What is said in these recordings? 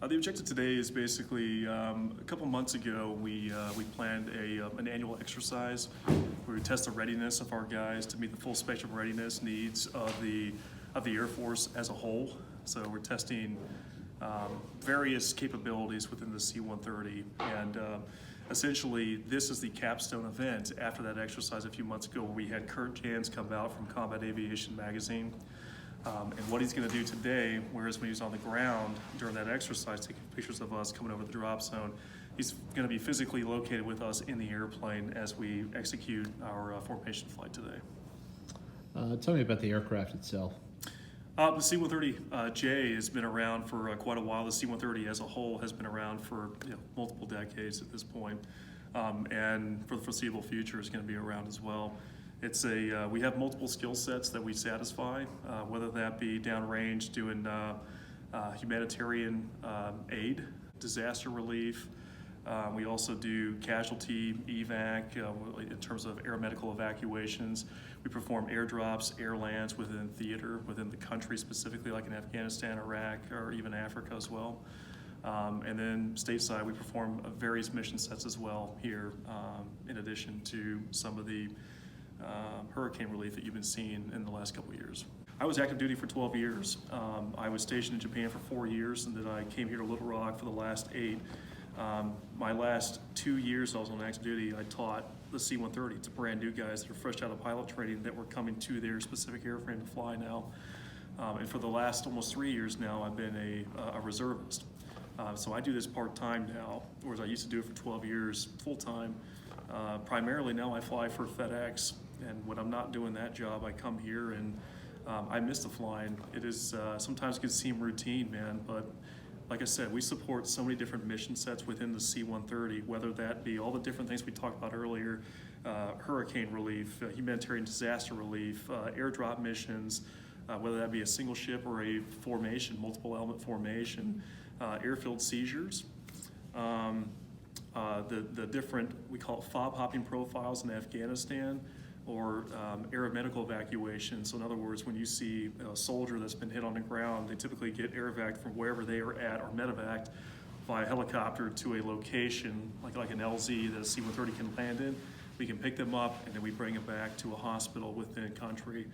The objective today is basically a couple months ago we planned an annual exercise where we test the readiness of our guys to meet the full spectrum readiness needs of the Air Force as a whole. So we're testing various capabilities within the C-130, and essentially this is the capstone event after that exercise a few months ago where we had Kurt Jans come out from Combat Aviation magazine. And what he's going to do today, whereas when he was on the ground during that exercise taking pictures of us coming over the drop zone, he's going to be physically located with us in the airplane as we execute our formation flight today. Tell me about the aircraft itself. The C-130J has been around for quite a while. The C-130 as a whole has been around for multiple decades at this point, and for the foreseeable future is going to be around as well. It's we have multiple skill sets that we satisfy, whether that be downrange doing humanitarian aid, disaster relief. We also do casualty evac in terms of aeromedical evacuations. We perform airdrops, air lands within theater, within the country specifically, like in Afghanistan, Iraq, or even Africa as well. And then stateside, we perform various mission sets as well here, in addition to some of the hurricane relief that you've been seeing in the last couple of years. I was active duty for 12 years. I was stationed in Japan for 4 years, and then I came here to Little Rock for the last 8. My last 2 years I was on active duty, I taught the C-130 to brand new guys that are fresh out of pilot training that were coming to their specific airframe to fly now. And for the last almost 3 years now, I've been a reservist. So I do this part-time now, whereas I used to do it for 12 years full-time. Primarily now I fly for FedEx, and when I'm not doing that job, I come here and I miss the flying. It is sometimes it can seem routine, man, but like I said, we support so many different mission sets within the C-130, whether that be all the different things we talked about earlier, hurricane relief, humanitarian disaster relief, airdrop missions, whether that be a single ship or a formation, multiple element formation, airfield seizures, the different, we call it fob hopping profiles in Afghanistan, or aeromedical evacuation. So in other words, when you see a soldier that's been hit on the ground, they typically get air evac from wherever they are at, or medevac via helicopter to a location like an LZ that a C-130 can land in. We can pick them up and then we bring them back to a hospital within country.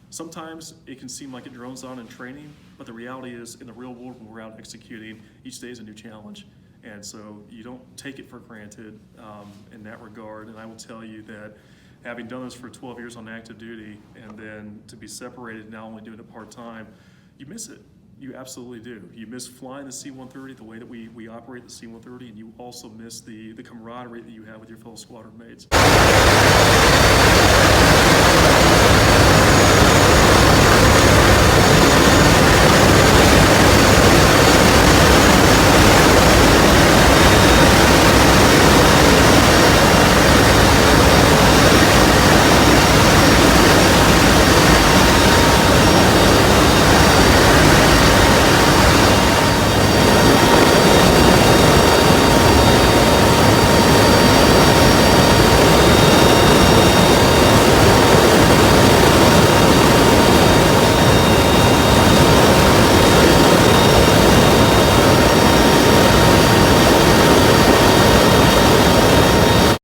Sometimes it can seem like it drones on in training, but the reality is in the real world when we're out executing, each day is a new challenge. And so you don't take it for granted in that regard. And I will tell you that having done this for 12 years on active duty and then to be separated, now only doing it part-time, you miss it. You absolutely do. You miss flying the C-130 the way that we operate the C-130, and you also miss the camaraderie that you have with your fellow squadron mates.